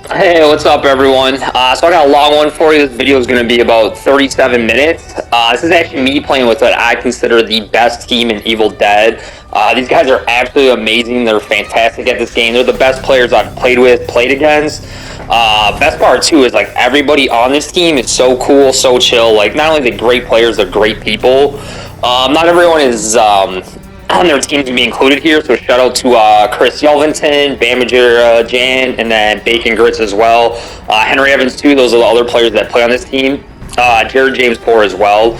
Hey, what's up, everyone? So I got a long one for you. This video is going to be about 37 minutes. This is actually me playing with what I consider the best team in Evil Dead. These guys are absolutely amazing. They're fantastic at this game. They're the best players I've played against. Best part too is like everybody on this team is so cool, so chill. Like not only are they great players, they're great people. Not everyone is on their team to be included here. So shout out to Chris Yelvington, Bamager Jan, and then Bacon Grits as well. Henry Evans too. Those are the other players that play on this team. Jared James Poor as well.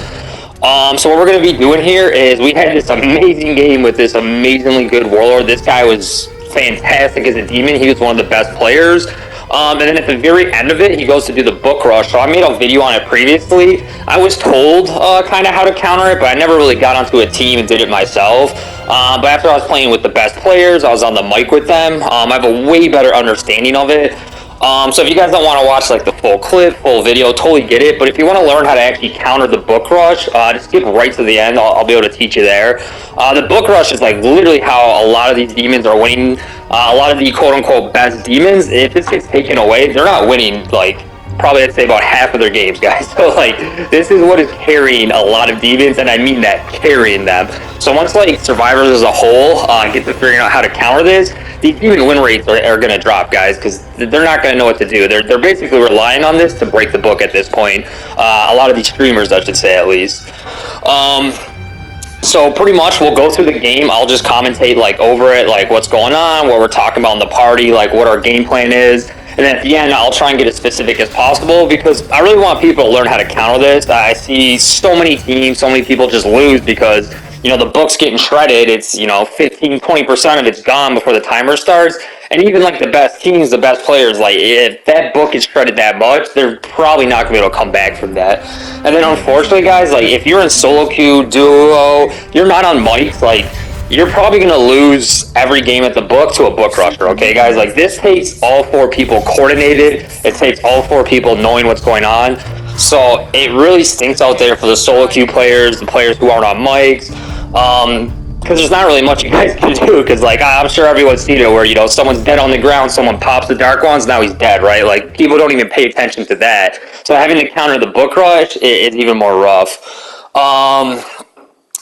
So what we're going to be doing here is we had this amazing game with this amazingly good warlord. This guy was fantastic as a demon. He was one of the best players. And then at the very end of it, he goes to do the book rush. So I made a video on it previously. I was told kind of how to counter it, but I never really got onto a team and did it myself. But after I was playing with the best players, I was on the mic with them. I have a way better understanding of it. So if you guys don't want to watch like the full clip, full video, totally get it. But if you want to learn how to actually counter the book rush, just skip right to the end. I'll be able to teach you there. The book rush is like literally how a lot of these demons are winning. A lot of the quote-unquote best demons, if this gets taken away, they're not winning like probably I'd say about half of their games, guys. So like this is what is carrying a lot of demons, and I mean that, carrying them. So once like survivors as a whole get to figuring out how to counter this, these demon win rates are going to drop, guys, because they're not going to know what to do. They're basically relying on this to break the book at this point. A lot of these streamers, I should say, at least. So pretty much we'll go through the game. I'll just commentate like over it, like what's going on, what we're talking about in the party, like what our game plan is. And then at the end, I'll try and get as specific as possible because I really want people to learn how to counter this. I see so many teams, so many people just lose because, you know, the book's getting shredded. It's, you know, 15, 20% of it's gone before the timer starts. And even like the best teams, the best players, like if that book is shredded that much, they're probably not gonna be able to come back from that. And then unfortunately, guys, like if you're in solo queue, duo, you're not on mics, like you're probably gonna lose every game at the book to a book rusher, okay, guys? Like this takes all four people coordinated. It takes all four people knowing what's going on. So it really stinks out there for the solo queue players, the players who aren't on mics. Because there's not really much you guys can do, because like I'm sure everyone's seen it where, you know, someone's dead on the ground, someone pops the dark ones, now he's dead, right? Like people don't even pay attention to that. So having to counter the book rush is even more rough.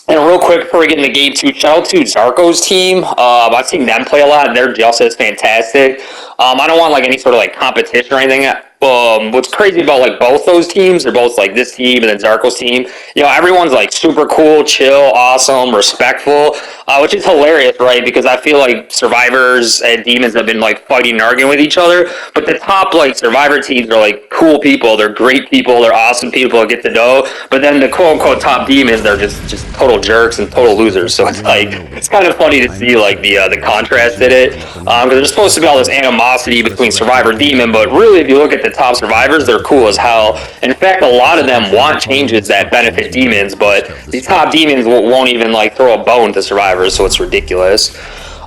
And real quick before we get into game two, shout out to Zarko's team. I've seen them play a lot, and their justice is fantastic. I don't want like any sort of like competition or anything. What's crazy about like both those teams, they're both like this team and then Zarko's team. You know, everyone's like super cool, chill, awesome, respectful, which is hilarious, right? Because I feel like survivors and demons have been like fighting and arguing with each other, but the top like survivor teams are like cool people. They're great people. They're awesome people to get to know. But then the quote unquote top demons, they're just total jerks and total losers. So it's like it's kind of funny to see like the contrast in it, because there's supposed to be all this animosity between survivor and demon, but really if you look at the top survivors, they're cool as hell. In fact, a lot of them want changes that benefit demons, but these top demons won't even like throw a bone to survivors, so it's ridiculous.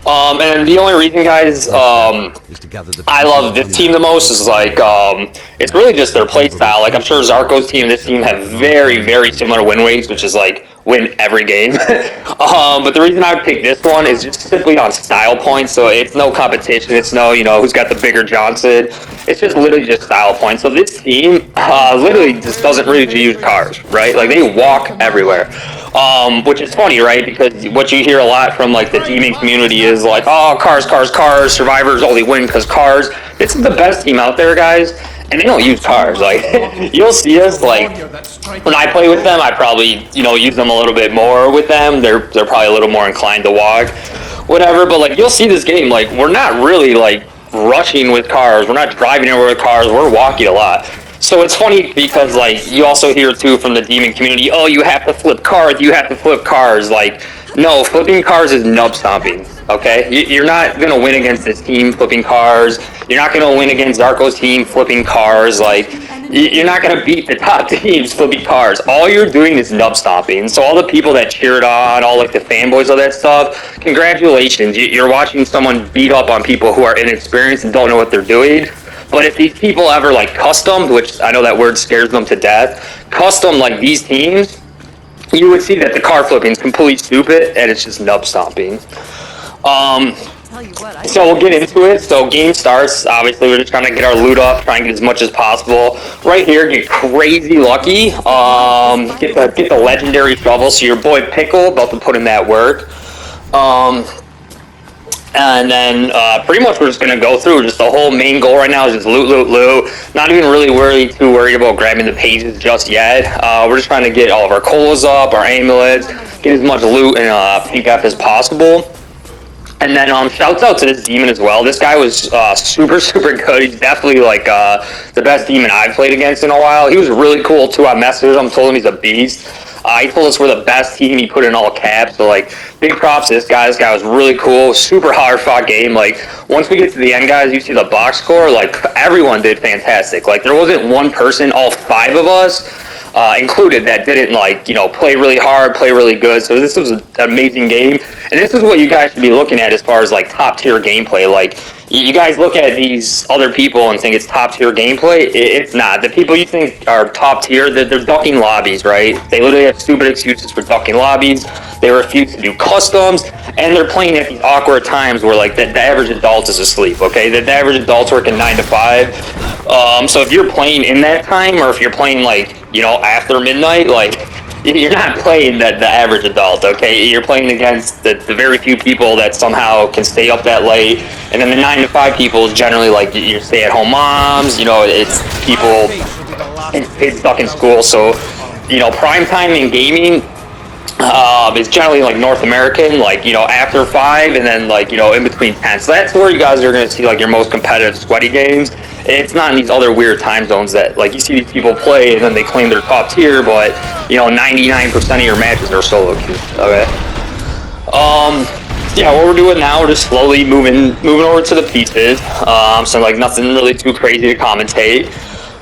And the only reason, guys, I love this team the most is like it's really just their play style. Like I'm sure Zarko's team and this team have very, very similar win rates, which is like win every game. But the reason I picked this one is just simply on style points. So it's no competition. It's no, you know, who's got the bigger Johnson. It's just literally just style points. So this team literally just doesn't really use cars, right? Like they walk everywhere. Which is funny, right? Because what you hear a lot from like the demon community is like, oh, cars, cars, cars. Survivors only win because cars. This is the best team out there, guys. And they don't use cars. Like you'll see us like when I play with them, I probably, you know, use them a little bit more with them. They're probably a little more inclined to walk, whatever. But like you'll see this game, like we're not really like rushing with cars. We're not driving everywhere with cars. We're walking a lot. So it's funny because like you also hear too from the demon community, oh, you have to flip cars. You have to flip cars. Like no, flipping cars is nub stomping. Okay, you're not gonna win against this team flipping cars. You're not gonna win against Zarko's team flipping cars. Like you're not gonna beat the top teams flipping cars. All you're doing is nub stomping. So all the people that cheered on, all like the fanboys, all that stuff, congratulations. You're watching someone beat up on people who are inexperienced and don't know what they're doing. But if these people ever like customed, which I know that word scares them to death, custom like these teams, you would see that the car flipping is completely stupid and it's just nub stomping. So we'll get into it. So game starts. Obviously, we're just trying to get our loot up, try and get as much as possible. Right here, get crazy lucky. Get the legendary shovel. So your boy Pickle about to put in that work. And then pretty much we're just gonna go through. Just the whole main goal right now is just loot. Not even really too worried about grabbing the pages just yet. We're just trying to get all of our colas up, our amulets, get as much loot and pink F as possible. And then shouts out to this demon as well. This guy was super good. He's definitely like the best demon I've played against in a while. He was really cool too. I messaged him, told him he's a beast. He told us we're the best team. He put in all caps. So like big props to this guy. This guy was really cool. Super hard fought game. Like once we get to the end, guys, you see the box score. Like everyone did fantastic. Like there wasn't one person, all 5 of us included, that didn't play really hard, play really good. So this was an amazing game, and this is what you guys should be looking at as far as like top tier gameplay. Like you guys look at these other people and think it's top tier gameplay. It's not. The people you think are top tier, they're ducking lobbies, right? They literally have stupid excuses for ducking lobbies. They refuse to do customs, and they're playing at these awkward times where like the average adult is asleep. Okay, the average adult's working 9 to 5. So if you're playing in that time, or if you're playing like after midnight, like you're not playing the average adult, okay? You're playing against the very few people that somehow can stay up that late, and then the 9 to 5 people is generally like your stay-at-home moms. It's people it's stuck in school. So prime time in gaming is generally like North American, like after 5, and then like in between 10. So that's where you guys are going to see like your most competitive sweaty games. It's not in these other weird time zones that like you see these people play and then they claim they're top tier, but 99% of your matches are solo queues. Okay. Yeah, what we're doing now, we're just slowly moving over to the pieces. So like nothing really too crazy to commentate.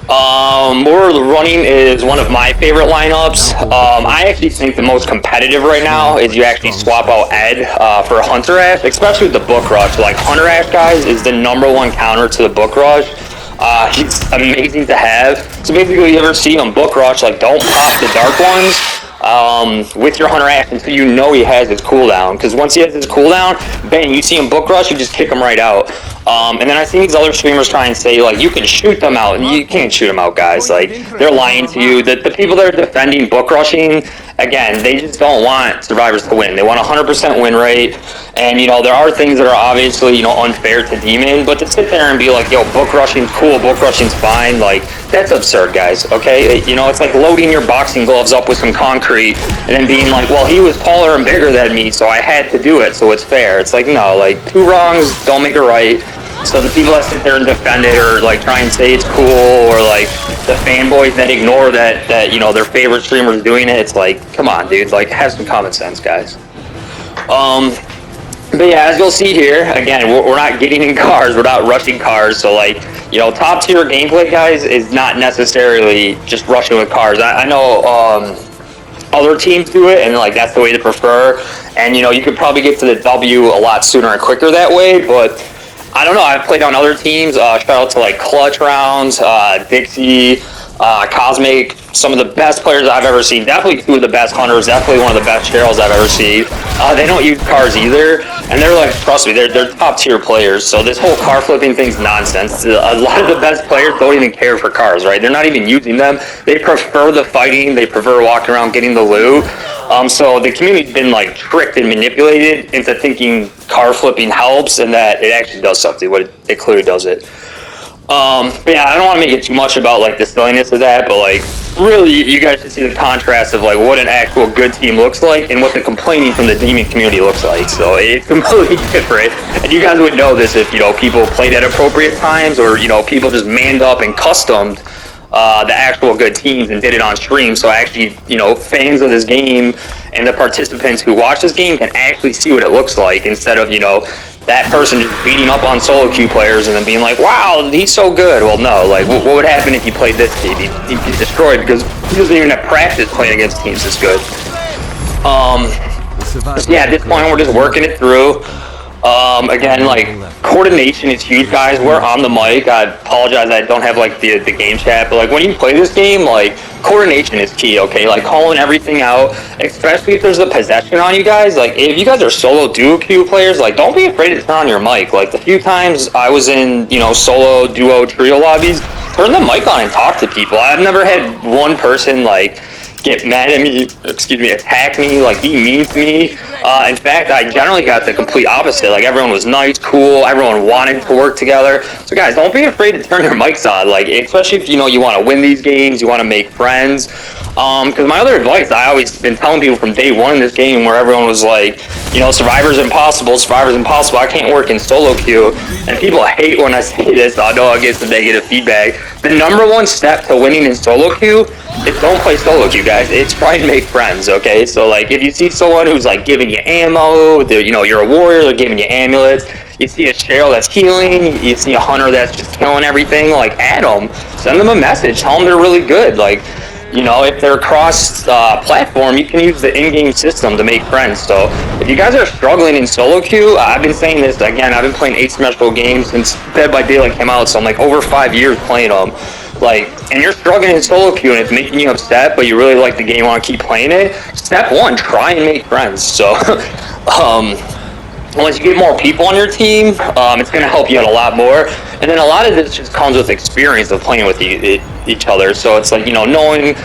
What we're running is one of my favorite lineups. I actually think the most competitive right now is you actually swap out Ed for Hunter Ash, especially with the Book Rush. Like Hunter Ash, guys, is the #1 counter to the Book Rush. He's amazing to have. So basically, you ever see him Book Rush, like don't pop the dark ones with your Hunter Ash until he has his cooldown. Because once he has his cooldown, bang, you see him Book Rush, you just kick him right out. And then I see these other streamers try and say, like, you can shoot them out. You can't shoot them out, guys. Like, they're lying to you. The people that are defending book rushing, again, they just don't want survivors to win. They want 100% win rate. And, there are things that are obviously, unfair to Demon. But to sit there and be like, yo, book rushing's cool, book rushing's fine, like, that's absurd, guys, okay? It's like loading your boxing gloves up with some concrete and then being like, well, he was taller and bigger than me, so I had to do it, so it's fair. It's like, no, like, 2 wrongs don't make it right. So the people that sit there and defend it, or like try and say it's cool, or like the fanboys that ignore that their favorite streamer's doing it, it's like, come on, dude, like have some common sense, guys. But yeah, as you'll see here, again, we're not getting in cars, we're not rushing cars, so like, top tier gameplay, guys, is not necessarily just rushing with cars. I know other teams do it, and like that's the way to prefer, and you could probably get to the W a lot sooner and quicker that way, but I don't know, I've played on other teams, shout out to like Clutch Rounds, Dixie, Cosmic, some of the best players I've ever seen, definitely 2 of the best hunters, definitely one of the best Cheryls I've ever seen. They don't use cars either, and they're like, trust me, they're top tier players, so this whole car flipping thing's nonsense. A lot of the best players don't even care for cars, right? They're not even using them. They prefer the fighting, they prefer walking around getting the loot. So the community's been like tricked and manipulated into thinking car flipping helps, and that it actually does something. What it clearly does it. But yeah, I don't want to make it too much about like the silliness of that, but like really, you guys should see the contrast of like what an actual good team looks like and what the complaining from the Demon community looks like. So it's completely different, and you guys would know this if people played at appropriate times, or people just manned up and customed the actual good teams and did it on stream. So actually, fans of this game and the participants who watch this game can actually see what it looks like, instead of that person just beating up on solo queue players and then being like, wow, he's so good. Well, no, like, what would happen if you played this team? He'd be destroyed because he doesn't even have practice playing against teams this good. Yeah, at this point, we're just working it through. Again, like, coordination is huge, guys. We're on the mic. I apologize, I don't have, like, the game chat, but, like, when you play this game, like, coordination is key, okay? Like, calling everything out, especially if there's a possession on you guys. Like, if you guys are solo duo queue players, like, don't be afraid to turn on your mic. Like, the few times I was in, you know, solo, duo, trio lobbies, turn the mic on and talk to people. I've never had one person, like, get mad at me, attack me, like, be mean to me. In fact, I generally got the complete opposite. Like, everyone was nice, cool, everyone wanted to work together. So guys, don't be afraid to turn your mics on, like, especially if, you know, you want to win these games, you want to make friends. Because my other advice, I always been telling people from day one in this game, where everyone was like, you know, Survivor's impossible, I can't work in solo queue. And people hate when I say this. I know I get some negative feedback. The number one step to winning in solo queue is don't play solo queue, guys. It's try and make friends, okay? So, like, if you see someone who's, like, giving you ammo, you know, you're a warrior, they're giving you amulets, you see a Cheryl that's healing, you see a hunter that's just killing everything, like, add them. Send them a message. Tell them they're really good. Like, you know, if they're cross-platform, you can use the in-game system to make friends. So, if you guys are struggling in solo queue, I've been saying this, again, I've been playing asymmetrical games since Dead by Daylight came out, so I'm, like, over 5 years playing them. Like, and you're struggling in solo queue and it's making you upset, but you really like the game, want to keep playing it, step one, try and make friends. So, once you get more people on your team, it's going to help you out a lot more. And then a lot of this just comes with experience of playing with each other. So it's like, you know, knowing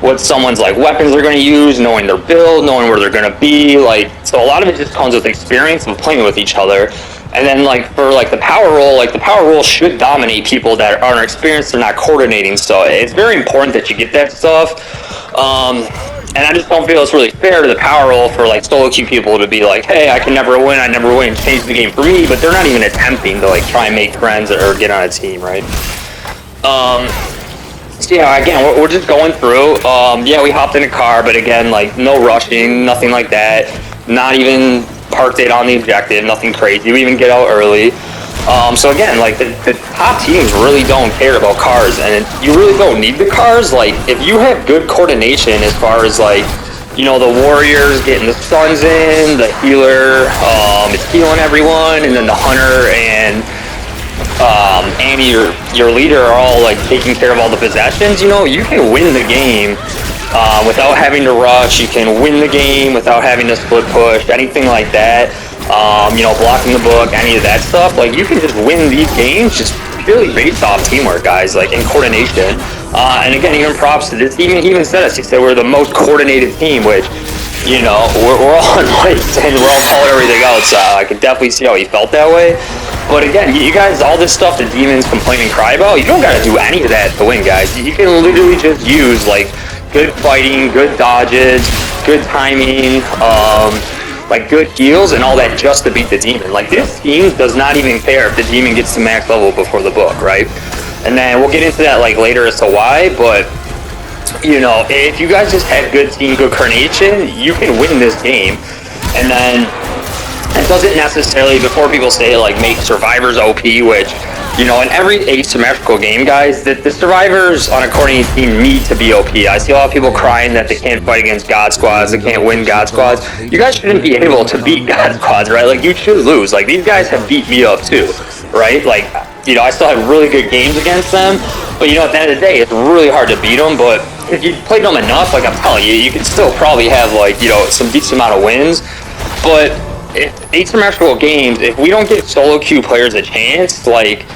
what someone's, like, weapons they're going to use, knowing their build, knowing where they're going to be. Like, so a lot of it just comes with experience of playing with each other. And then, like, for, like, the power role should dominate people that aren't experienced or not coordinating. So it's very important that you get that stuff. And I just don't feel it's really fair to the power role for, like, solo queue people to be like, hey, I never win, change the game for me, but they're not even attempting to, like, try and make friends or get on a team, right? So yeah, again, we're just going through. Yeah, we hopped in a car, but again, like, no rushing, nothing like that. Not even park date on the objective, nothing crazy. We even get out early. So again, like, the top teams really don't care about cars, and you really don't need the cars. Like, if you have good coordination as far as, like, you know, the warriors getting the stuns in, the healer is healing everyone, and then the hunter and Annie, your leader, are all, like, taking care of all the possessions, you know, you can win the game without having to rush. You can win the game without having to split push, anything like that. You know, blocking the book, any of that stuff. Like, you can just win these games just purely based off teamwork, guys, like, and coordination. And again, even props to this. Even said us, he said we're the most coordinated team, which, you know, we're all on lights and we're all calling everything out. So I could definitely see how he felt that way. But again, you guys, all this stuff the demons complain and cry about, you don't got to do any of that to win, guys. You can literally just use, like, good fighting, good dodges, good timing, like, good heals and all that just to beat the demon. Like, this team does not even care if the demon gets to max level before the book, right? And then we'll get into that, like, later as to why, but, you know, if you guys just have good team, good coordination, you can win this game. And then it doesn't necessarily, before people say, like, make survivors OP, which, you know, in every asymmetrical game, guys, the survivors on a coordinated team need to be OP. I see a lot of people crying that they can't fight against God squads, they can't win God squads. You guys shouldn't be able to beat God squads, right? Like, you should lose. Like, these guys have beat me up too, right? Like, you know, I still have really good games against them, but, you know, at the end of the day, it's really hard to beat them. But if you played them enough, like I'm telling you, you can still probably have, like, you know, some decent amount of wins. But if asymmetrical games, if we don't give solo queue players a chance, like,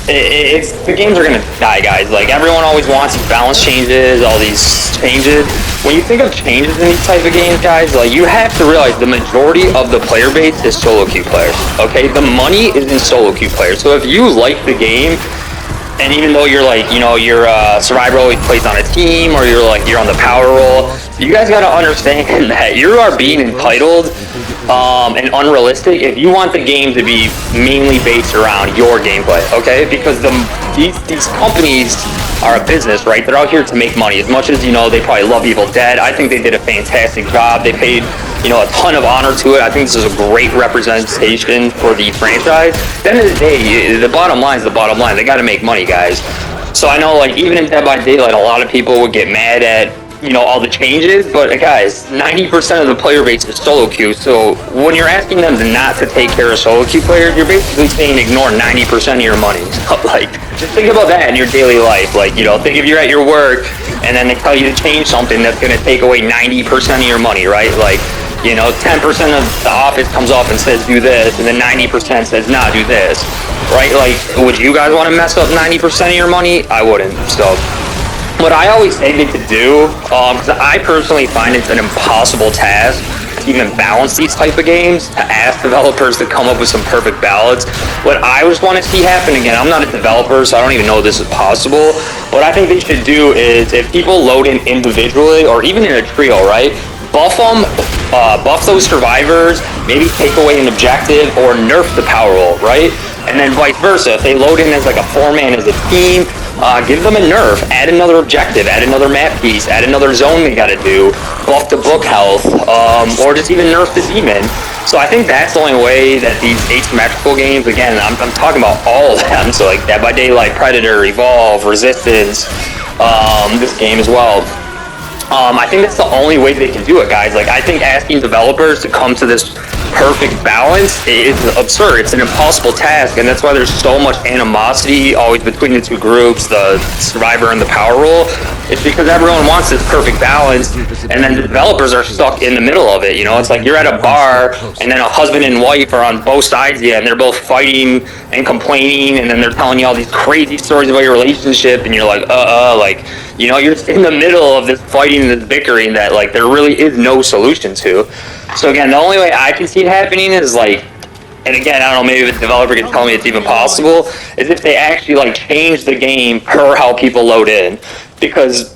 the games are gonna die, guys. Like, everyone always wants these balance changes, all these changes. When you think of changes in these type of games, guys, like, you have to realize the majority of the player base is solo queue players. Okay, the money is in solo queue players. So if you like the game, and even though you're, like, you know, your survivor always plays on a team, or you're on the power roll, you guys gotta understand that you are being entitled and unrealistic if you want the game to be mainly based around your gameplay, okay? Because these companies are a business, right? They're out here to make money. As much as, you know, they probably love Evil Dead, I think they did a fantastic job. They paid, you know, a ton of honor to it. I think this is a great representation for the franchise. At the end of the day, the bottom line is the bottom line. They got to make money, guys. So I know, like, even in Dead by Daylight, a lot of people would get mad at all the changes, but guys, 90% of the player base is solo queue, so when you're asking them to not to take care of solo queue players, you're basically saying ignore 90% of your money. So, like, just think about that in your daily life. Like, think if you're at your work, and then they tell you to change something that's going to take away 90% of your money, right? Like, 10% of the office comes off and says do this, and then 90% says nah, do this, right? Like, would you guys want to mess up 90% of your money? I wouldn't, so... What I always say they could do, because I personally find it's an impossible task to even balance these type of games, to ask developers to come up with some perfect balance. What I just want to see happen, again, I'm not a developer, so I don't even know if this is possible. What I think they should do is, if people load in individually, or even in a trio, right? Buff them, buff those survivors, maybe take away an objective, or nerf the power roll, right? And then vice versa, if they load in as like a 4-man as a team, give them a nerf, add another objective, add another map piece, add another zone they gotta do, buff the book health, or just even nerf the demon. So I think that's the only way that these asymmetrical games, again, I'm talking about all of them, so like Dead by Daylight, Predator, Evolve, Resistance, this game as well. I think that's the only way they can do it, guys. Like, I think asking developers to come to this perfect balance is absurd. It's an impossible task, and that's why there's so much animosity always between the two groups, the survivor and the power roll. It's because everyone wants this perfect balance, and then the developers are stuck in the middle of it. It's like you're at a bar, and then a husband and wife are on both sides of you, and they're both fighting and complaining, and then they're telling you all these crazy stories about your relationship, and you're like, you're just in the middle of this fighting and this bickering that, like, there really is no solution to. So again, the only way I can see it happening is, like, and again, I don't know, maybe the developer can tell me it's even possible, is if they actually, like, change the game per how people load in. Because,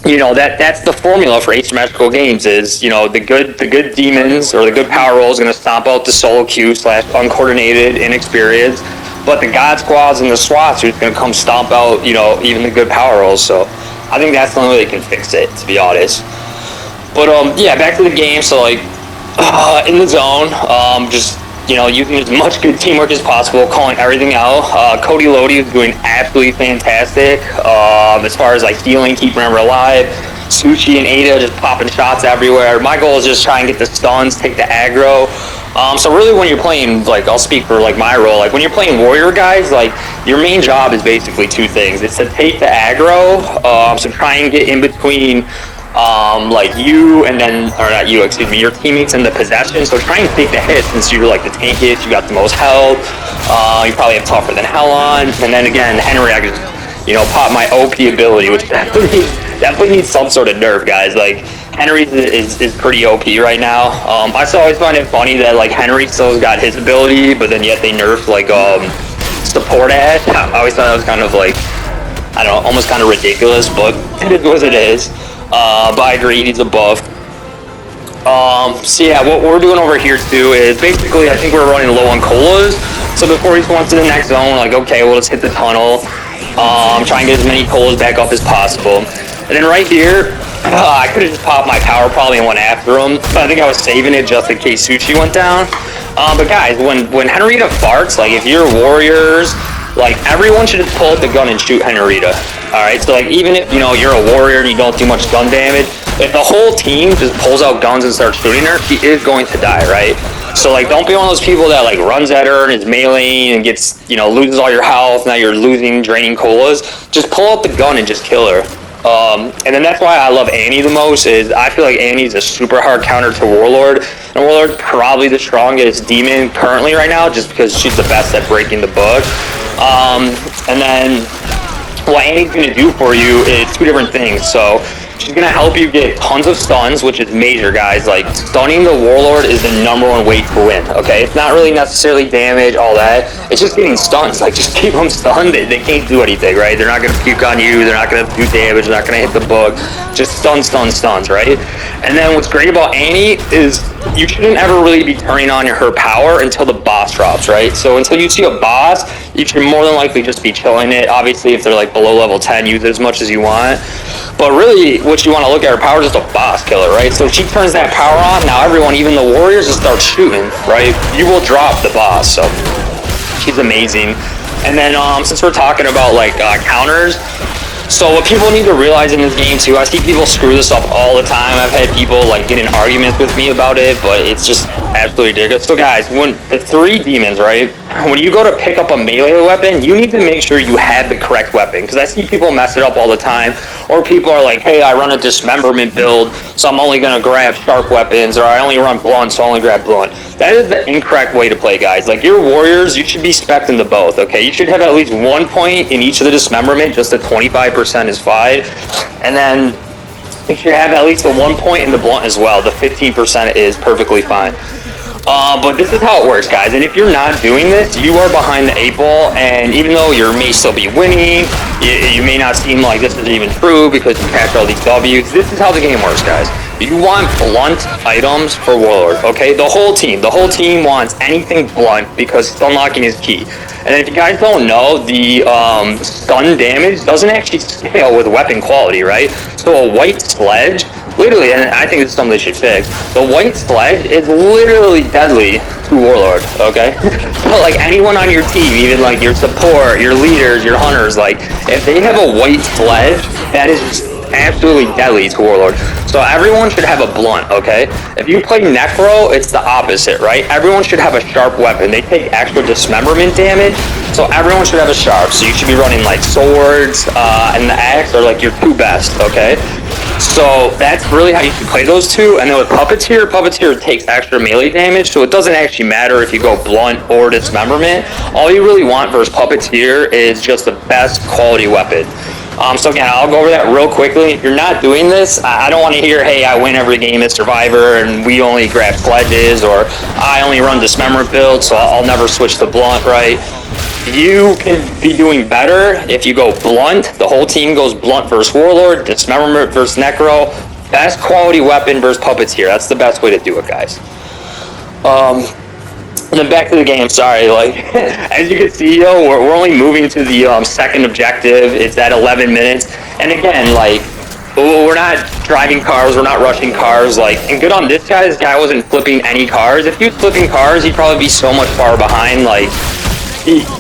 that's the formula for asymmetrical games is, the good demons or the good power roll is going to stomp out the solo queue / uncoordinated, inexperienced. But the God Squads and the SWATs are going to come stomp out, even the good power rolls. So I think that's the only way they can fix it, to be honest. But, yeah, back to the game. So, like, in the zone, just, using as much good teamwork as possible, calling everything out. Cody Lodi is doing absolutely fantastic as far as, like, healing, keeping everyone alive. Sushi and Ada just popping shots everywhere. My goal is just try and get the stuns, take the aggro. So really when you're playing, like, I'll speak for, like, my role. Like, when you're playing warrior guys, like, your main job is basically two things. It's to take the aggro, so try and get in between, like, you and then, or not you, excuse me, your teammates in the possession. So try and take the hit since you're, like, the tankiest, you got the most health. You probably have tougher than hell on. And then again, Henry, I could just, pop my OP ability, which definitely needs some sort of nerf, guys. Like, Henry is pretty OP right now. I still always find it funny that, like, Henry still got his ability, but then yet they nerfed, like, support Ash. I always thought that was kind of, like, I don't know, almost kind of ridiculous, but it is what it is. But I agree, he needs a buff. So yeah, what we're doing over here too is basically, I think we're running low on colas. So before he spawns to the next zone, like, okay, well, let's hit the tunnel. Try and get as many colas back up as possible. And then right here, I could have just popped my power probably and went after him, but I think I was saving it just in case Sushi went down. But guys, when Henrietta farts, like, if you're warriors, like, everyone should just pull out the gun and shoot Henrietta. Alright, so, like, even if, you're a warrior and you don't do much gun damage, if the whole team just pulls out guns and starts shooting her, she is going to die, right? So, like, don't be one of those people that, like, runs at her and is meleeing and gets, loses all your health, now you're losing, draining colas. Just pull out the gun and just kill her. And then that's why I love Annie the most, is I feel like Annie's a super hard counter to Warlord. And Warlord's probably the strongest demon currently right now, just because she's the best at breaking the book. And then what Annie's going to do for you is two different things. So she's going to help you get tons of stuns, which is major, guys. Like, stunning the Warlord is the #1 way to win, okay? It's not really necessarily damage, all that. It's just getting stuns. Like, just keep them stunned. They can't do anything, right? They're not going to puke on you. They're not going to do damage. They're not going to hit the book. Just stuns, right? And then what's great about Annie is you shouldn't ever really be turning on her power until the boss drops, right? So until you see a boss, you should more than likely just be chilling it. Obviously, if they're, like, below level 10, use it as much as you want. But really, what you want to look at her power is just a boss killer, right? So if she turns that power on, now everyone, even the warriors, will start shooting, right? You will drop the boss, so she's amazing. And then since we're talking about, like, counters, So what people need to realize in this game too, I see people screw this up all the time. I've had people like get in arguments with me about it, but it's just absolutely ridiculous. So guys, when the 3 demons, right? When you go to pick up a melee weapon, you need to make sure you have the correct weapon, because I see people mess it up all the time. Or people are like, hey, I run a dismemberment build, so I'm only gonna grab sharp weapons, or I only run blunt, so I only grab blunt. That is the incorrect way to play, guys. Like, your warriors, you should be spec'ing to both, okay? You should have at least 1 point in each of the dismemberment, just the 25% is fine. And then you should have at least a 1 point in the blunt as well. The 15% is perfectly fine. But this is how it works, guys. And if you're not doing this, you are behind the 8 ball. And even though you may still be winning, you may not seem like this is even true because you catch all these W's. This is how the game works, guys. You want blunt items for Warlord, okay? The whole team wants anything blunt because stun locking is key. And if you guys don't know, the stun damage doesn't actually scale with weapon quality, right? So a white sledge, literally, and I think this is something they should fix, the white sledge is literally deadly to Warlord, okay? But like anyone on your team, even like your support, your leaders, your hunters, like if they have a white sledge, that is just absolutely deadly to Warlord. So everyone should have a blunt, okay? If you play Necro, it's the opposite, right? Everyone should have a sharp weapon. They take extra dismemberment damage, so everyone should have a sharp. So you should be running like swords and the axe are like your 2 best, okay? So that's really how you should play those 2. And then with Puppeteer takes extra melee damage, so it doesn't actually matter if you go blunt or dismemberment. All you really want versus Puppeteer is just the best quality weapon. So again, I'll go over that real quickly. If you're not doing this, I don't want to hear, hey, I win every game at Survivor and we only grab sledges, or I only run dismemberment build, so I'll never switch to blunt, right? You can be doing better if you go blunt. The whole team goes blunt versus Warlord, dismemberment versus Necro, best quality weapon versus Puppeteer. That's the best way to do it, guys. And then back to the game, sorry, like, as you can see, we're only moving to the second objective. It's at 11 minutes. And again, like, we're not driving cars, we're not rushing cars, like, and good on this guy wasn't flipping any cars. If he was flipping cars, he'd probably be so much far behind, like,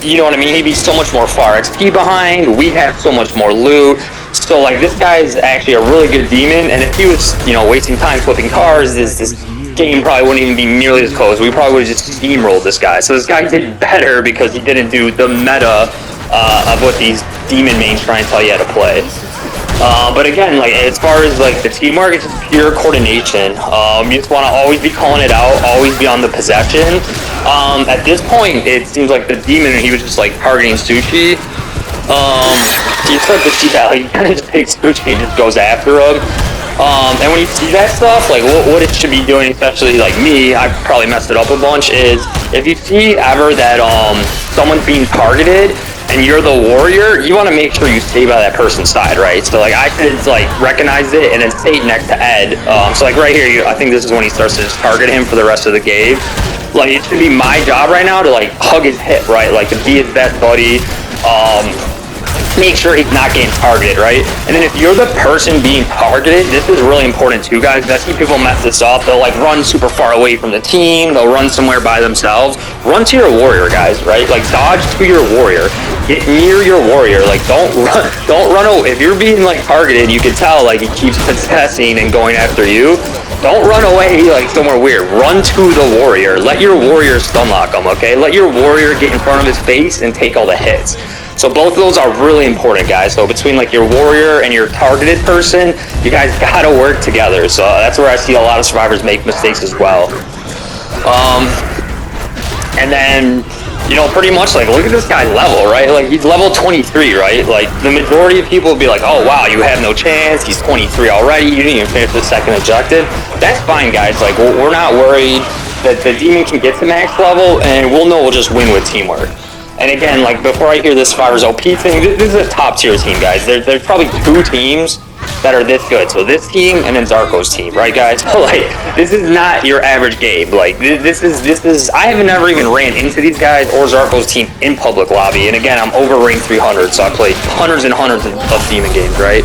you know what I mean? He'd be so much more far XP behind, we have so much more loot. So, like, this guy's actually a really good demon, and if he was, wasting time flipping cars, this game probably wouldn't even be nearly as close. We probably would have just steamrolled this guy. So this guy did better because he didn't do the meta of what these demon mains try and tell you how to play. But again, like, as far as like the teamwork, it's just pure coordination. You just want to always be calling it out, always be on the possession. At this point, it seems like the demon, he was just like targeting Sushi. You start to see that, like, he kind of just takes Sushi and just goes after him. And when you see that stuff, like what it should be doing, especially like me, I probably messed it up a bunch, is if you see ever that someone's being targeted and you're the warrior, you want to make sure you stay by that person's side, right? So like I could like recognize it and then stay next to Ed. So like right here, I think this is when he starts to just target him for the rest of the game. Like it should be my job right now to like hug his hip, right? Like to be his best buddy. Make sure he's not getting targeted, right? And then if you're the person being targeted, this is really important too, guys. I see people mess this up. They'll like run super far away from the team. They'll run somewhere by themselves. Run to your warrior, guys, right? Like dodge to your warrior. Get near your warrior. Like don't run away. If you're being like targeted, you can tell like he keeps possessing and going after you. Don't run away like somewhere weird. Run to the warrior. Let your warrior stun lock him, okay? Let your warrior get in front of his face and take all the hits. So both of those are really important, guys. So between like your warrior and your targeted person, you guys gotta work together. So that's where I see a lot of survivors make mistakes as well. And then, pretty much like, look at this guy's level, right? Like he's level 23, right? Like the majority of people would be like, oh wow, you have no chance. He's 23 already. You didn't even finish the second objective. That's fine, guys. Like we're not worried that the demon can get to max level, and we'll just win with teamwork. And again, like before I hear this Survivor's OP thing, this is a top tier team, guys. There's probably 2 teams that are this good. So this team and then Zarko's team, right, guys? Like this is not your average game. Like this is. I have never even ran into these guys or Zarko's team in public lobby. And again, I'm over rank 300, so I played hundreds and hundreds of demon games, right?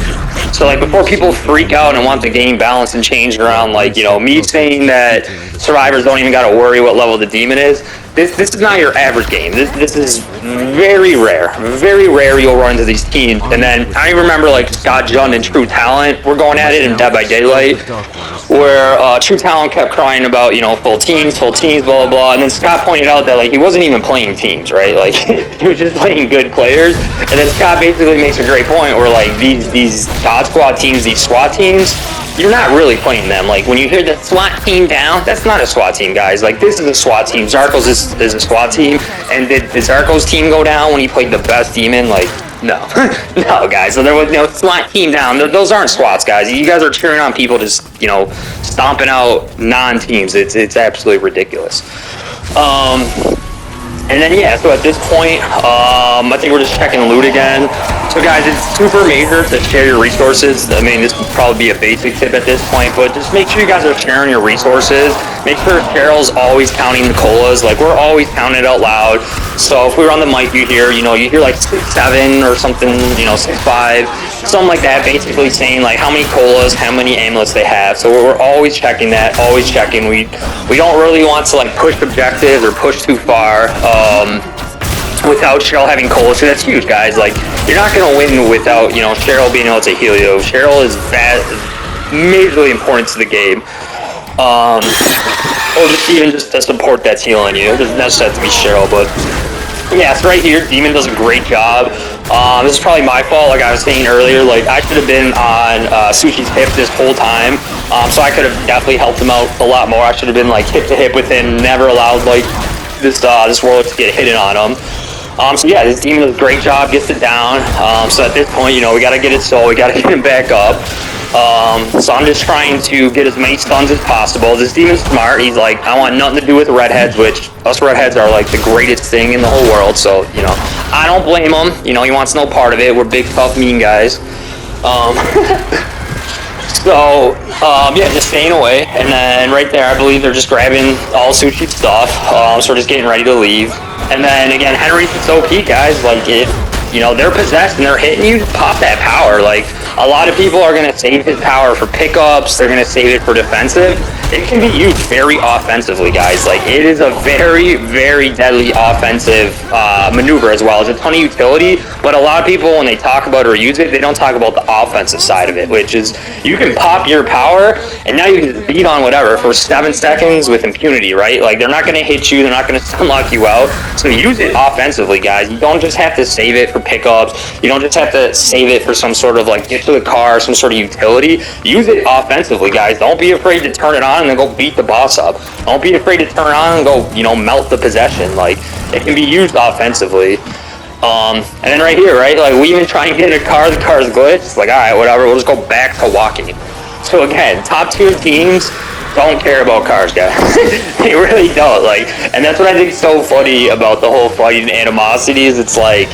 So like before people freak out and want the game balanced and changed around, like me saying that survivors don't even got to worry what level the demon is. this is not your average game. This is very rare. Very rare you'll run into these teams. And then I remember like Scott Jund and True Talent. We're going at it in Dead by Daylight, where True Talent kept crying about, you know, full teams, blah, blah, blah. And then Scott pointed out that, like, he wasn't even playing teams, right? Like, he was just playing good players. And then Scott basically makes a great point where, like, these God Squad teams, these SWAT teams, you're not really playing them. Like, when you hear the SWAT team down, that's not a SWAT team, guys. Like, this is a SWAT team. Zarkos is a SWAT team. And did Zarkos team go down when he played the best demon? Like, no. No, guys. So there was no SWAT team down. Those aren't SWATs, guys. You guys are cheering on people just, you know, stomping out non-teams. It's absolutely ridiculous. And then, yeah, so at this point, I think we're just checking loot again. So, guys, it's super major to share your resources. I mean, this would probably be a basic tip at this point, but just make sure you guys are sharing your resources. Make sure Cheryl's always counting the colas. Like, we're always counting it out loud. So if we're on the mic, you hear like 6-7 or something, you know, 6-5, something like that, basically saying, like, how many colas, how many amulets they have. So we're always checking that, always checking. We don't really want to, like, push objectives or push too far. Without Cheryl having colas, so that's huge, guys. Like, you're not gonna win without, you know, Cheryl being able to heal you. Cheryl is majorly important to the game. Or just even just to support that's healing you. It doesn't necessarily have to be Cheryl, but yeah, so right here, Demon does a great job. This is probably my fault, like I was saying earlier. Like, I should have been on Sushi's hip this whole time, so I could have definitely helped him out a lot more. I should have been like hip to hip with him, never allowed like this warlock to get hidden on him. So yeah, this Demon does a great job, gets it down. So at this point, you know, we gotta get it soul, we gotta get him back up. So I'm just trying to get as many stuns as possible. This Demon's smart. He's like, I want nothing to do with redheads, which us redheads are like the greatest thing in the whole world. So, you know, I don't blame him. You know, he wants no part of it. We're big, tough, mean guys. Yeah, just staying away. And then right there, I believe they're just grabbing all Sushi's stuff. So we're just getting ready to leave. And then again, Henry's OP, guys. Like, if, you know, they're possessed and they're hitting you, pop that power. Like, a lot of people are going to save his power for pickups. They're going to save it for defensive. It can be used very offensively, guys. Like, it is a very, very deadly offensive maneuver as well. It's a ton of utility, but a lot of people, when they talk about or use it, they don't talk about the offensive side of it, which is you can pop your power, and now you can just beat on whatever for 7 seconds with impunity, right? Like, they're not going to hit you. They're not going to stun-lock you out. So use it offensively, guys. You don't just have to save it for pickups. You don't just have to save it for some sort of, like, get to the car, some sort of utility. Use it offensively, guys. Don't be afraid to turn it on and then go beat the boss up. Don't be afraid to turn it on and go, you know, melt the possession. Like, it can be used offensively. And then right here, right, like, we even try and get in a car, the car's glitched. It's like, alright, whatever, we'll just go back to walking. So again, top tier teams don't care about cars, guys. They really don't. Like, and that's what I think is so funny about the whole fighting animosity is it's like,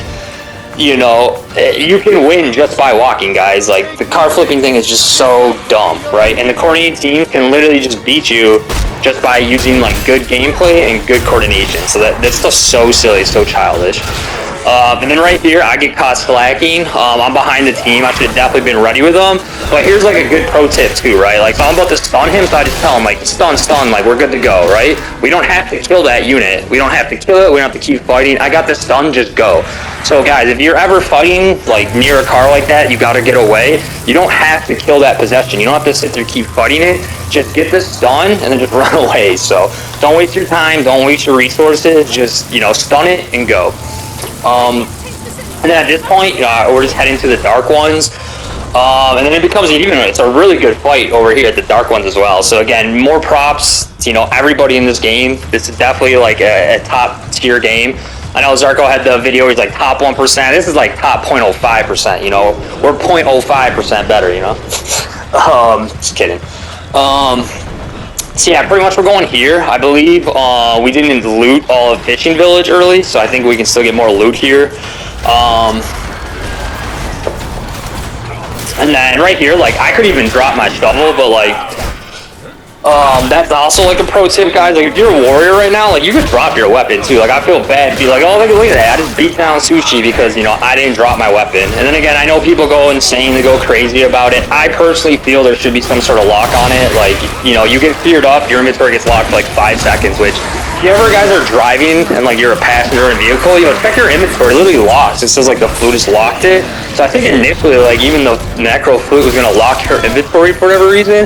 you know, you can win just by walking, guys. Like, the car flipping thing is just so dumb, right? And the coordinated teams can literally just beat you just by using, like, good gameplay and good coordination. So that's just so silly, so childish. And then right here, I get caught slacking. I'm behind the team. I should have definitely been ready with them. But here's, like, a good pro tip, too, right? Like, so I'm about to stun him, so I just tell him, like, stun, like, we're good to go, right? We don't have to kill that unit. We don't have to kill it. We don't have to keep fighting. I got the stun, just go. So, guys, if you're ever fighting, like, near a car like that, you gotta get away. You don't have to kill that possession. You don't have to sit there and keep fighting it. Just get the stun and then just run away. So, don't waste your time. Don't waste your resources. Just, you know, stun it and go. And then at this point, we're just heading to the Dark Ones. And then it becomes it's a really good fight over here at the Dark Ones as well. So again, more props to, you know, everybody in this game. This is definitely like a top tier game. I know Zarko had the video, he's like top 1%. This is like top 0.05%, you know. We're 0.05% better, you know. Just kidding. So yeah, pretty much we're going here. I believe we didn't loot all of Fishing Village early, so I think we can still get more loot here. And then right here, like, I could even drop my shovel, but like, that's also like a pro tip, guys. Like, if you're a warrior right now, like, you could drop your weapon too. Like, I feel bad to be like, oh, look at that, I just beat down Sushi because, you know, I didn't drop my weapon. And then again, I know people go insane, they go crazy about it. I personally feel there should be some sort of lock on it. Like, you know, you get cleared up, your inventory gets locked for like 5 seconds, which if you ever guys are driving and like you're a passenger in a vehicle, check your inventory. Literally locked. It says like the flute has locked it. So I think initially, like even the Necro flute was gonna lock your inventory for whatever reason.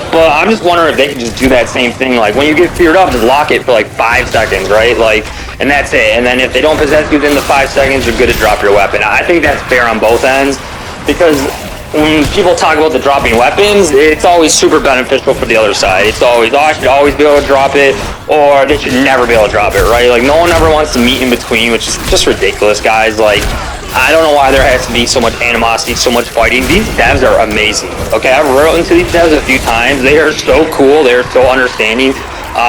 But I'm just wondering if they could just do that same thing. Like when you get feared up, just lock it for like 5 seconds, right? Like, and that's it. And then if they don't possess you within the 5 seconds, you're good to drop your weapon. I think that's fair on both ends, because when people talk about the dropping weapons, it's always super beneficial for the other side. It's always, oh, I should always be able to drop it, or they should never be able to drop it, right? Like, no one ever wants to meet in between, which is just ridiculous, guys. Like, I don't know why there has to be so much animosity, so much fighting. These devs are amazing, okay? I've written to these devs a few times. They are so cool. They are so understanding.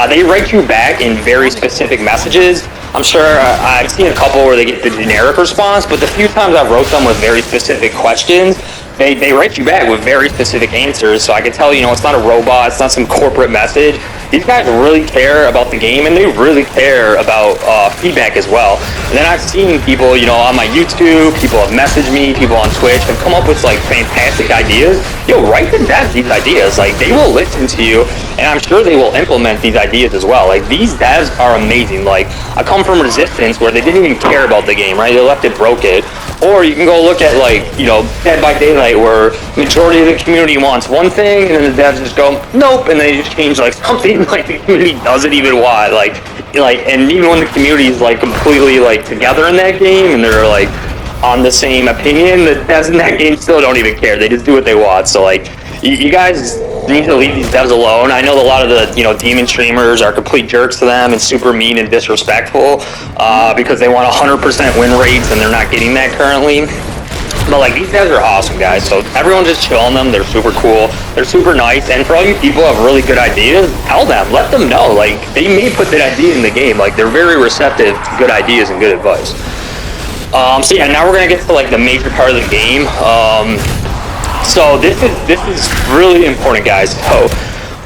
They write you back in very specific messages. I'm sure I've seen a couple where they get the generic response, but the few times I've wrote them with very specific questions, they write you back with very specific answers, so I can tell, it's not a robot, it's not some corporate message. These guys really care about the game, and they really care about feedback as well. And then I've seen people, on my YouTube, people have messaged me, people on Twitch have come up with like fantastic ideas. Write the devs these ideas. Like, they will listen to you, and I'm sure they will implement these ideas as well. Like, these devs are amazing. Like, I come from Resistance where they didn't even care about the game, right? They left it broke it. Or you can go look at like, Dead by Daylight, where majority of the community wants one thing, and then the devs just go, nope, and they just change like something like the community doesn't even want. Like, and even when the community is like completely like together in that game, and they're like on the same opinion, the devs in that game still don't even care. They just do what they want. So like, you guys need to leave these devs alone. I know a lot of the demon streamers are complete jerks to them and super mean and disrespectful because they want 100% win rates, and they're not getting that currently. But like, these devs are awesome, guys. So everyone just chill on them. They're super cool. They're super nice. And for all you people who have really good ideas, tell them. Let them know. Like, they may put that idea in the game. Like, they're very receptive to good ideas and good advice. So yeah, now we're gonna get to like the major part of the game. So this is really important, guys. So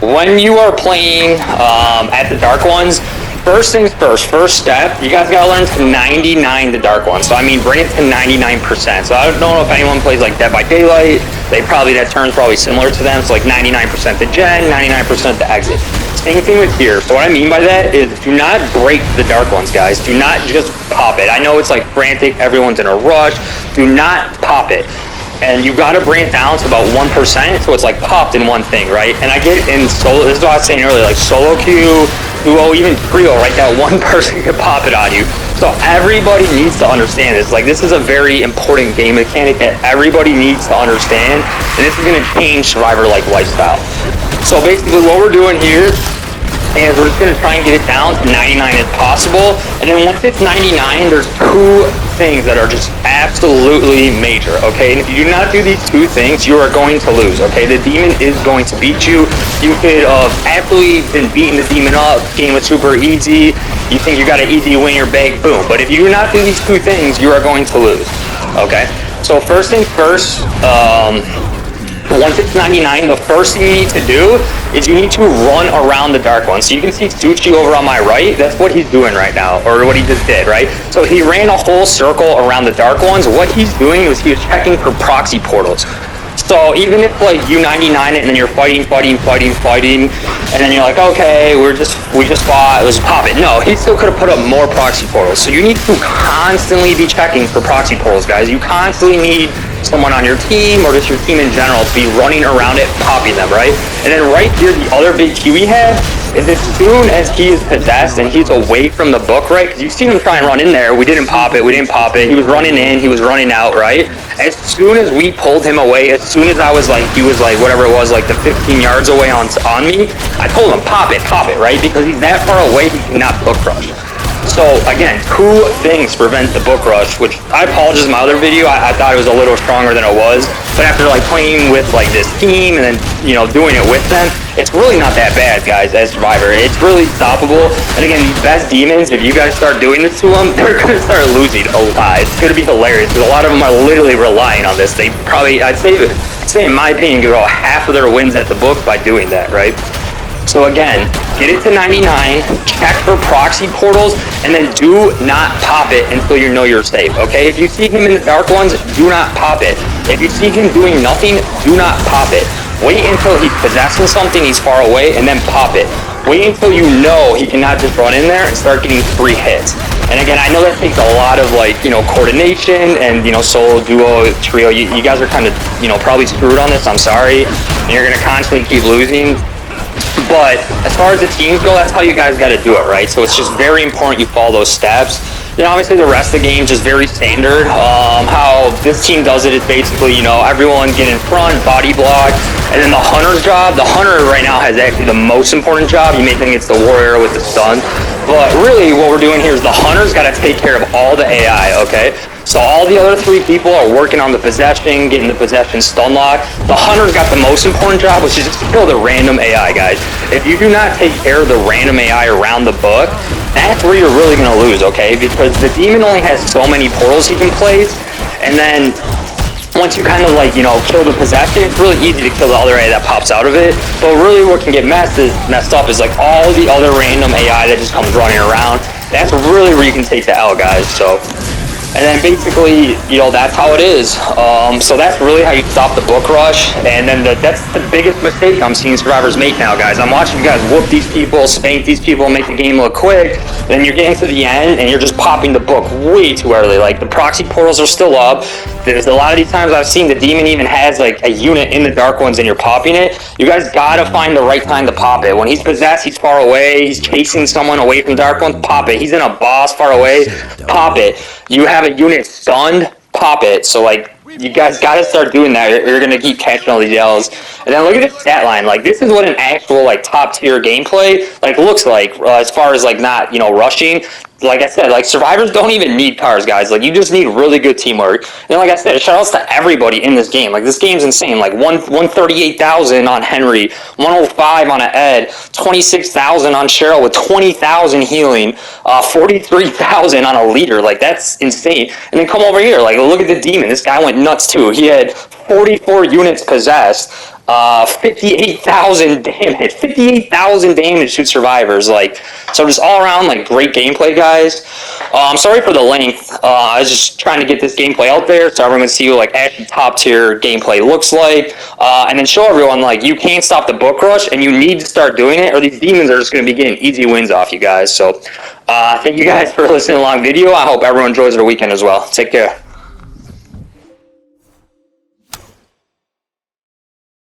when you are playing at the Dark Ones, first things first step, you guys gotta learn to 99 the Dark Ones. So I mean, bring it to 99%. So I don't know if anyone plays like Dead by Daylight. That turn's probably similar to them. So like 99% the gen, 99% the exit. Same thing with here. So what I mean by that is, do not break the Dark Ones, guys. Do not just pop it. I know it's like frantic, everyone's in a rush. Do not pop it. And you gotta bring it down to about 1%, so it's like popped in one thing, right? And I get in solo, this is what I was saying earlier, like solo queue, duo, even trio, right? That one person could pop it on you. So everybody needs to understand this. Like, this is a very important game mechanic that everybody needs to understand, and this is gonna change Survivor-like lifestyle. So basically what we're doing here is we're just going to try and get it down to 99 as possible. And then once it's 99, there's 2 things that are just absolutely major, okay? And if you do not do these 2 things, you are going to lose, okay? The demon is going to beat you. You could have absolutely been beating the demon up, game was super easy, you think you got an easy win your bag, boom. But if you do not do these 2 things, you are going to lose, okay? So first things first, once it's 99, the first thing you need to do is you need to run around the Dark One. So you can see Suchi over on my right. That's what he's doing right now, or what he just did, right? So he ran a whole circle around the Dark Ones. What he's doing is he was checking for proxy portals. So even if like you 99 it and then you're fighting, and then you're like, okay, we just fought, let's pop it. No, he still could have put up more proxy portals. So you need to constantly be checking for proxy portals, guys. You constantly need someone on your team, or just your team in general, to be running around it, popping them, right? And then right here, the other big key we have is as soon as he is possessed and he's away from the book, right? Because you've seen him try and run in there. We didn't pop it. He was running in, he was running out, right? As soon as we pulled him away, as soon as he was like, whatever it was, like the 15 yards away on me, I told him, pop it, right? Because he's that far away, he cannot book rush. So again, 2 things prevent the book rush, which I apologize in my other video, I thought it was a little stronger than it was, but after like playing with like this team and then, doing it with them, it's really not that bad, guys, as Survivor. It's really stoppable. And again, these best demons, if you guys start doing this to them, they're gonna start losing a lot. It's gonna be hilarious, because a lot of them are literally relying on this. They probably, I'd say in my opinion, get about half of their wins at the book by doing that, right? So again, get it to 99, check for proxy portals, and then do not pop it until you know you're safe, okay? If you see him in the Dark Ones, do not pop it. If you see him doing nothing, do not pop it. Wait until he's possessing something, he's far away, and then pop it. wait until you know he cannot just run in there and start getting free hits. And again, I know that takes a lot of like, coordination and, solo, duo, trio. You guys are kind of, probably screwed on this. I'm sorry. And you're going to constantly keep losing. But as far as the teams go, that's how you guys got to do it, right? So it's just very important you follow those steps. Obviously the rest of the game is just very standard. How this team does it is basically, everyone get in front, body block, and then the hunter's job. The hunter right now has actually the most important job. You may think it's the warrior with the stun, but really what we're doing here is the hunter's got to take care of all the AI, okay? So all the other 3 people are working on the possession, getting the possession stun lock. The hunter's got the most important job, which is just to kill the random AI, guys. If you do not take care of the random AI around the book, that's where you're really going to lose, okay? Because the demon only has so many portals he can place, and then once you kind of like, kill the possession, it's really easy to kill the other AI that pops out of it. But really what can get messed up is like all the other random AI that just comes running around. That's really where you can take the L, guys. So, and then basically, that's how it is. So that's really how you stop the book rush. And then that's the biggest mistake I'm seeing survivors make now, guys. I'm watching you guys whoop these people, spank these people, make the game look quick. Then you're getting to the end and you're just popping the book way too early. Like the proxy portals are still up. There's a lot of these times I've seen the demon even has like a unit in the dark ones and you're popping it. You guys gotta find the right time to pop it. When he's possessed, he's far away, he's chasing someone away from dark ones, pop it. He's in a boss far away, pop it. You have a unit stunned, pop it. So like you guys gotta start doing that. You're gonna keep catching all these yells. And then look at the stat line. Like this is what an actual like top tier gameplay like looks like as far as like not rushing. Like I said, like survivors don't even need cars, guys. Like you just need really good teamwork. And like I said, shoutouts to everybody in this game. Like this game's insane. Like 138,000 on Henry, 105 on Ed, 26,000 on Cheryl with 20,000 healing, 43,000 on a leader. Like that's insane. And then come over here. Like look at the demon. This guy went nuts too. He had 44 units possessed. 58,000 damage. 58,000 damage to survivors. Like, so just all around, like, great gameplay, guys. I'm sorry for the length. I was just trying to get this gameplay out there so everyone can see what, like, actually top tier gameplay looks like. And then show everyone, like, you can't stop the book rush and you need to start doing it or these demons are just going to be getting easy wins off you guys. So, thank you guys for listening to the long video. I hope everyone enjoys their weekend as well. Take care.